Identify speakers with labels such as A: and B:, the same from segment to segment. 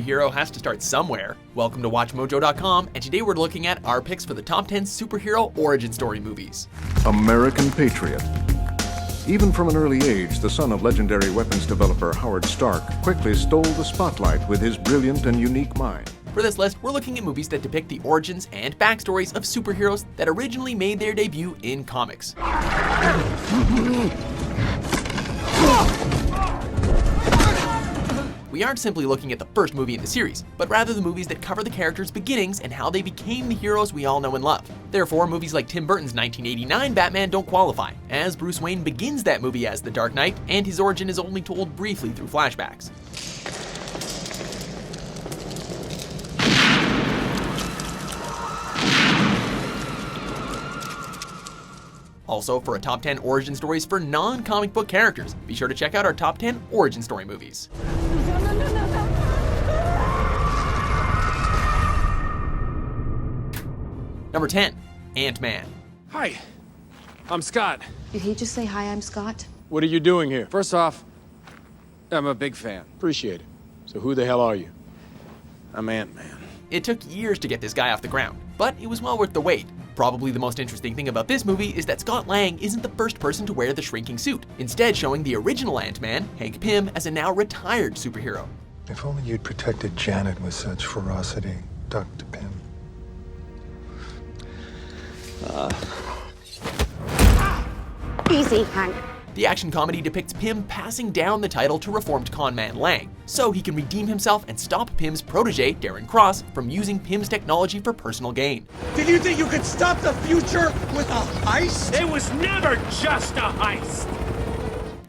A: hero has to start somewhere. Welcome to WatchMojo.com, and today we're looking at our picks for the top 10 superhero origin story movies.
B: American Patriot. Even from an early age, the son of legendary weapons developer Howard Stark quickly stole the spotlight with his brilliant and unique mind.
A: For this list, we're looking at movies that depict the origins and backstories of superheroes that originally made their debut in comics. We aren't simply looking at the first movie in the series, but rather the movies that cover the characters' beginnings and how they became the heroes we all know and love. Therefore, movies like Tim Burton's 1989 Batman don't qualify, as Bruce Wayne begins that movie as the Dark Knight, and his origin is only told briefly through flashbacks. Also, for a top 10 origin stories for non-comic book characters, be sure to check out our top 10 origin story movies. Number 10, Ant-Man.
C: Hi, I'm Scott.
D: Did he just say, hi, I'm Scott?
C: What are you doing here? First off, I'm a big fan. Appreciate it. So who the hell are you? I'm Ant-Man.
A: It took years to get this guy off the ground, but it was well worth the wait. Probably the most interesting thing about this movie is that Scott Lang isn't the first person to wear the shrinking suit, instead showing the original Ant-Man, Hank Pym, as a now retired superhero.
E: If only you'd protected Janet with such ferocity, Dr. Pym.
D: Easy, Hank.
A: The action comedy depicts Pym passing down the title to reformed conman Lang, so he can redeem himself and stop Pym's protege, Darren Cross, from using Pym's technology for personal gain.
F: Did you think you could stop the future with a heist?
G: It was never just a heist!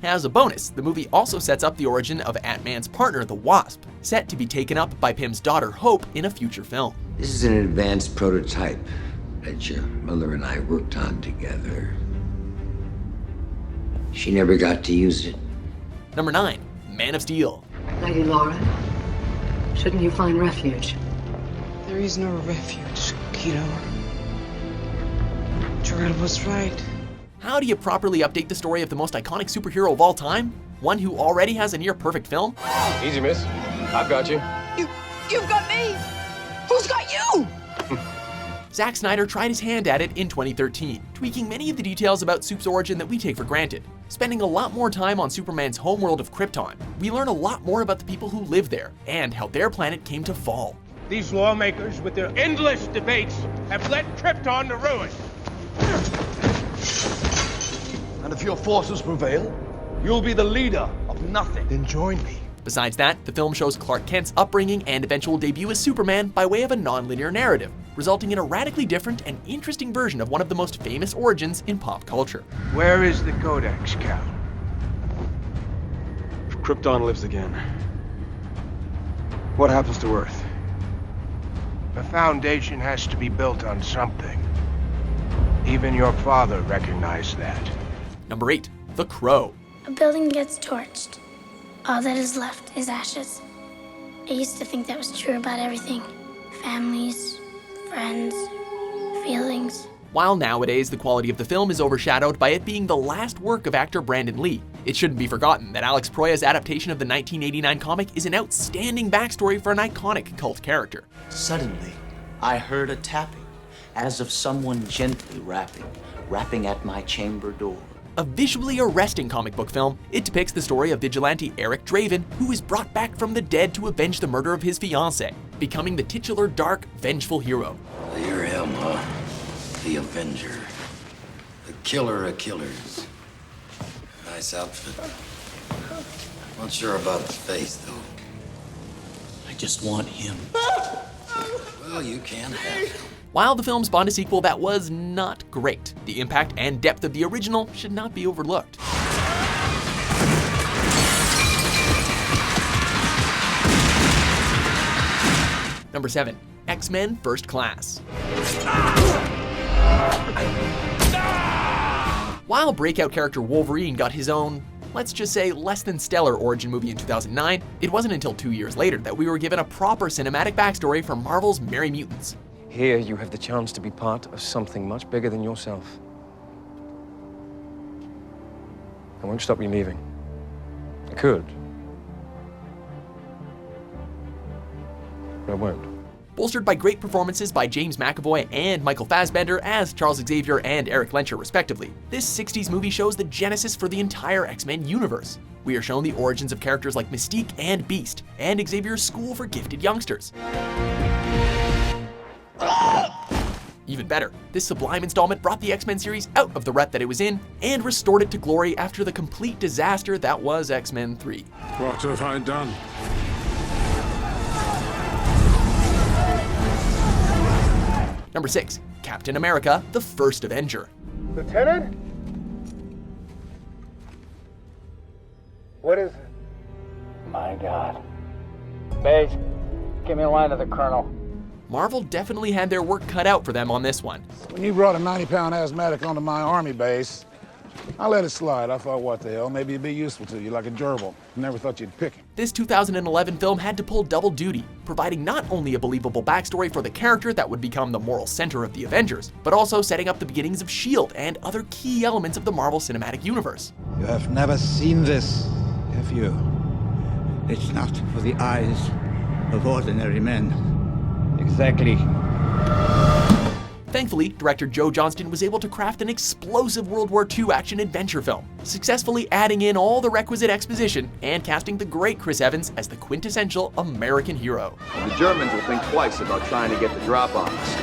A: As a bonus, the movie also sets up the origin of Ant-Man's partner, the Wasp, set to be taken up by Pym's daughter, Hope, in a future film.
H: This is an advanced prototype that your mother and I worked on together. She never got to use it.
A: Number 9, Man of Steel.
D: Lady Laura, shouldn't you find refuge?
I: There is no refuge, Kiddo. Jarrell was right.
A: How do you properly update the story of the most iconic superhero of all time? One who already has a near-perfect film?
C: Easy, miss. I've got you.
I: You've got me! Who's got you?
A: Zack Snyder tried his hand at it in 2013, tweaking many of the details about Soup's origin that we take for granted. Spending a lot more time on Superman's homeworld of Krypton, we learn a lot more about the people who live there, and how their planet came to fall.
G: These lawmakers, with their endless debates, have led Krypton to ruin.
F: And if your forces prevail, you'll be the leader of nothing. Then join me.
A: Besides that, the film shows Clark Kent's upbringing and eventual debut as Superman by way of a non-linear narrative, resulting in a radically different and interesting version of one of the most famous origins in pop culture.
G: Where is the Codex, Cal?
C: If Krypton lives again, what happens to Earth?
G: The foundation has to be built on something. Even your father recognized that.
A: Number 8, The Crow.
J: A building gets torched. All that is left is ashes. I used to think that was true about everything. Families, friends, feelings.
A: While nowadays the quality of the film is overshadowed by it being the last work of actor Brandon Lee, it shouldn't be forgotten that Alex Proyas' adaptation of the 1989 comic is an outstanding backstory for an iconic cult character.
K: Suddenly, I heard a tapping, as of someone gently rapping at my chamber door.
A: A visually arresting comic book film, it depicts the story of vigilante Eric Draven, who is brought back from the dead to avenge the murder of his fiancée, becoming the titular dark, vengeful hero.
H: You're him, huh? The Avenger. The killer of killers. Nice outfit. Not sure about the face, though.
K: I just want him.
H: Well, you can have him.
A: While the film spawned a sequel that was not great, the impact and depth of the original should not be overlooked. Number 7, X-Men First Class. While breakout character Wolverine got his own, let's just say, less than stellar origin movie in 2009, it wasn't until 2 years later that we were given a proper cinematic backstory for Marvel's Merry Mutants.
C: Here, you have the chance to be part of something much bigger than yourself. I won't stop you leaving. I could.
E: I went.
A: Bolstered by great performances by James McAvoy and Michael Fassbender as Charles Xavier and Eric Lencher respectively, this 60s movie shows the genesis for the entire X-Men universe. We are shown the origins of characters like Mystique and Beast, and Xavier's school for gifted youngsters. Even better, this sublime installment brought the X-Men series out of the rut that it was in and restored it to glory after the complete disaster that was X-Men 3.
C: What have I done?
A: Number 6, Captain America, the First Avenger.
E: Lieutenant? What is it?
L: My God. Bates, give me a line to the Colonel.
A: Marvel definitely had their work cut out for them on this one.
M: When you brought a 90-pound asthmatic onto my army base, I let it slide. I thought, what the hell, maybe it'd be useful to you, like a gerbil. Never thought you'd pick him.
A: This 2011 film had to pull double duty, providing not only a believable backstory for the character that would become the moral center of the Avengers, but also setting up the beginnings of S.H.I.E.L.D. and other key elements of the Marvel Cinematic Universe.
N: You have never seen this, have you? It's not for the eyes of ordinary men.
L: Exactly.
A: Thankfully, director Joe Johnston was able to craft an explosive World War II action-adventure film, successfully adding in all the requisite exposition and casting the great Chris Evans as the quintessential American hero.
O: And the Germans will think twice about trying to get the drop on us.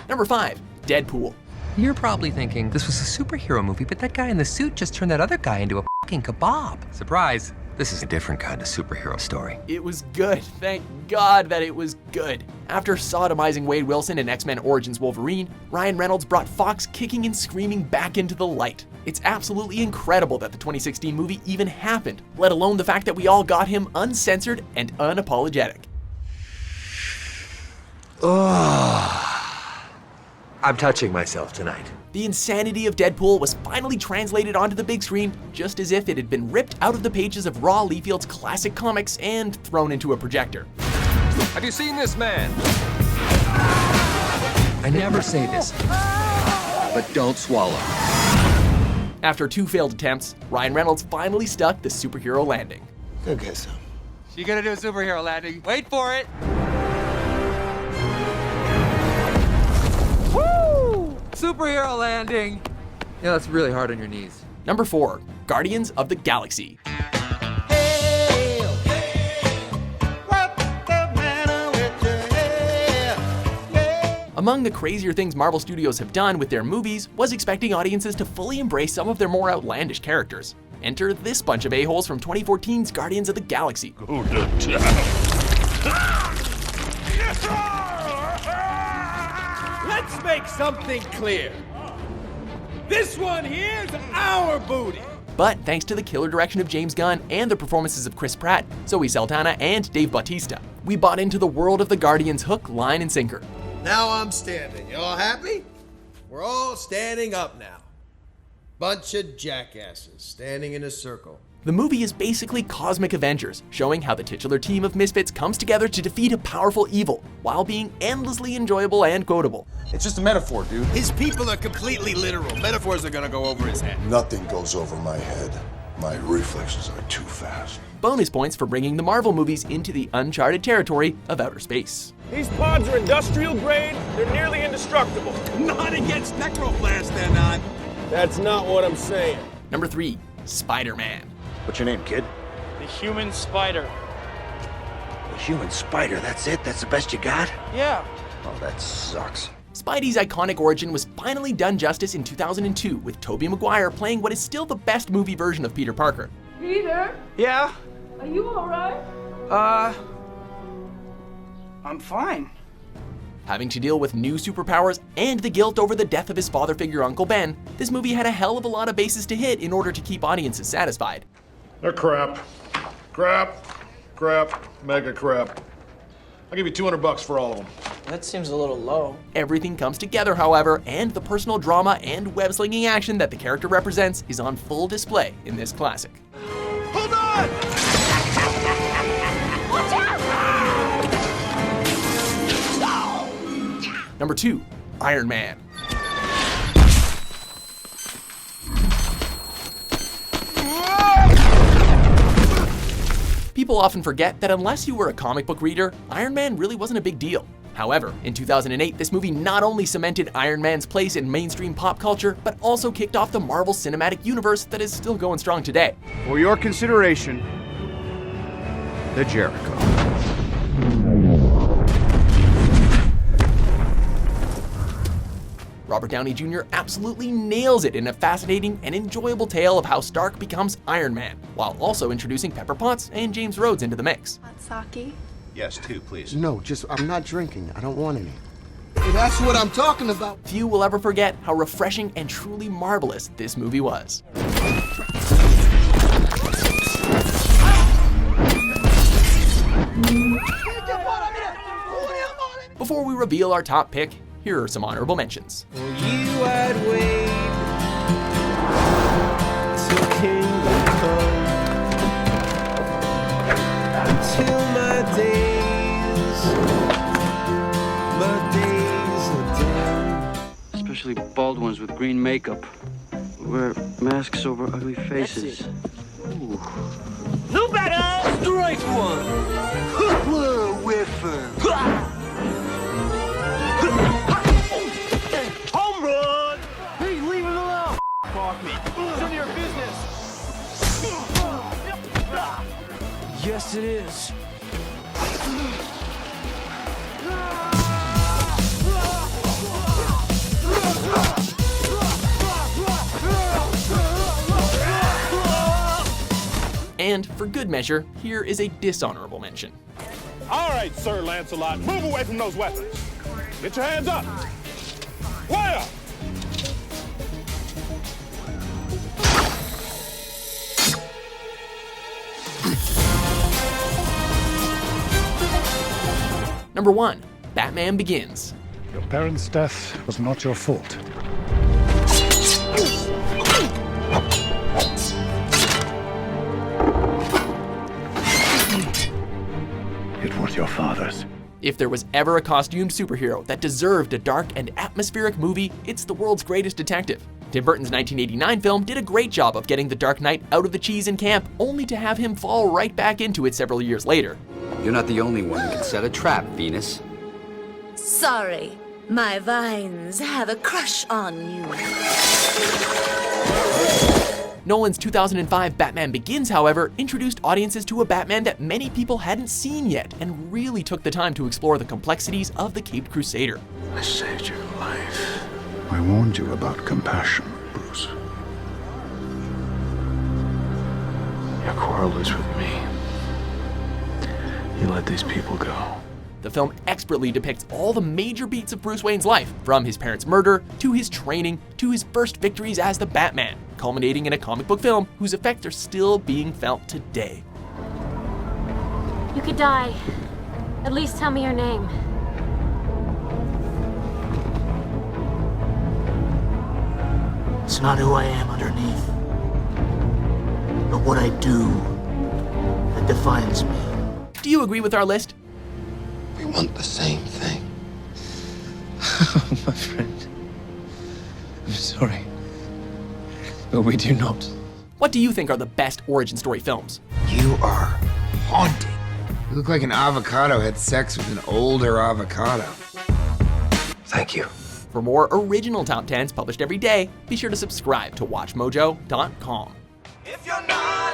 A: Number 5, Deadpool.
P: You're probably thinking, this was a superhero movie, but that guy in the suit just turned that other guy into a fucking kebab. Surprise. This is a different kind of superhero story.
A: It was good. Thank God that it was good. After sodomizing Wade Wilson in X-Men Origins Wolverine, Ryan Reynolds brought Fox kicking and screaming back into the light. It's absolutely incredible that the 2016 movie even happened, let alone the fact that we all got him uncensored and unapologetic.
P: I'm touching myself tonight.
A: The insanity of Deadpool was finally translated onto the big screen, just as if it had been ripped out of the pages of Raw Liefield's classic comics and thrown into a projector.
Q: Have you seen this man?
P: I never say this, but don't swallow.
A: After 2 failed attempts, Ryan Reynolds finally stuck the superhero landing.
N: Go get some.
Q: You gonna do a superhero landing? Wait for it. Woo! Superhero landing.
P: Yeah, that's really hard on your knees.
A: Number 4, Guardians of the Galaxy. Among the crazier things Marvel Studios have done with their movies was expecting audiences to fully embrace some of their more outlandish characters. Enter this bunch of a-holes from 2014's Guardians of the Galaxy.
R: Go to town.
S: Let's make something clear. This one here's our booty.
A: But thanks to the killer direction of James Gunn and the performances of Chris Pratt, Zoe Saldana, and Dave Bautista, we bought into the world of the Guardians hook, line, and sinker.
T: Now I'm standing. You all happy? We're all standing up now. Bunch of jackasses standing in a circle.
A: The movie is basically Cosmic Avengers, showing how the titular team of misfits comes together to defeat a powerful evil, while being endlessly enjoyable and quotable.
F: It's just a metaphor, dude.
T: His people are completely literal. Metaphors are gonna go over his head.
U: Nothing goes over my head. My reflexes are too fast.
A: Bonus points for bringing the Marvel movies into the uncharted territory of outer space.
S: These pods are industrial grade. They're nearly indestructible.
T: Not against Necroblast, they're not.
S: That's not what I'm saying.
A: Number 3, Spider-Man.
N: What's your name, kid?
S: The human spider.
N: The human spider, that's it? That's the best you got?
S: Yeah.
N: Oh, that sucks.
A: Spidey's iconic origin was finally done justice in 2002 with Tobey Maguire playing what is still the best movie version of Peter Parker.
I: Peter?
S: Yeah?
I: Are you alright?
L: I'm fine.
A: Having to deal with new superpowers and the guilt over the death of his father figure Uncle Ben, this movie had a hell of a lot of bases to hit in order to keep audiences satisfied.
U: They're crap. Crap. Crap. Mega crap. I'll give you $200 for all of them.
L: That seems a little low.
A: Everything comes together, however, and the personal drama and web-slinging action that the character represents is on full display in this classic.
T: Hold on!
I: Watch out!
A: Number 2, Iron Man. People People often forget that unless you were a comic book reader, Iron Man really wasn't a big deal. However, in 2008, this movie not only cemented Iron Man's place in mainstream pop culture, but also kicked off the Marvel Cinematic Universe that is still going strong today.
G: For your consideration, the Jericho.
A: Robert Downey Jr. absolutely nails it in a fascinating and enjoyable tale of how Stark becomes Iron Man, while also introducing Pepper Potts and James Rhodes into the mix.
B: Hot sake?
V: Yes, two, please.
W: No, I'm not drinking. I don't want any.
T: Hey, that's what I'm talking about.
A: Few will ever forget how refreshing and truly marvelous this movie was. Before we reveal our top pick, here are some honorable mentions.
X: For you I'd wait till kingdom come, until my days are done.
Y: Especially bald ones with green makeup, who wear masks over ugly faces. Ooh.
X: No better! Strike one!
W: Whoa, whiffer!
X: Home run! Hey, leave it alone! Off me. It's none of your business. Yes, it is.
A: And for good measure, here is a dishonorable mention.
S: All right, Sir Lancelot, move away from those weapons. Get your hands up. Way up.
A: Number 1, Batman Begins.
E: Your parents' death was not your fault. It was your father's.
A: If there was ever a costumed superhero that deserved a dark and atmospheric movie, it's the world's greatest detective. Tim Burton's 1989 film did a great job of getting the Dark Knight out of the cheese in camp, only to have him fall right back into it several years later.
H: You're not the only one who can set a trap, Venus.
B: Sorry, my vines have a crush on you.
A: Nolan's 2005 Batman Begins, however, introduced audiences to a Batman that many people hadn't seen yet and really took the time to explore the complexities of the Caped Crusader.
E: I saved your life. I warned you about compassion, Bruce. Your quarrel is with me. You let these people go.
A: The film expertly depicts all the major beats of Bruce Wayne's life, from his parents' murder, to his training, to his first victories as the Batman, culminating in a comic book film whose effects are still being felt today.
Z: You could die. At least tell me your name.
W: It's not who I am underneath, but what I do that defines me.
A: Do you agree with our list?
W: We want the same thing.
Y: My friend, I'm sorry, but we do not.
A: What do you think are the best origin story films?
W: You are haunting. You look like an avocado had sex with an older avocado. Thank you.
A: For more original top 10s published every day, be sure to subscribe to WatchMojo.com.
X: If you're not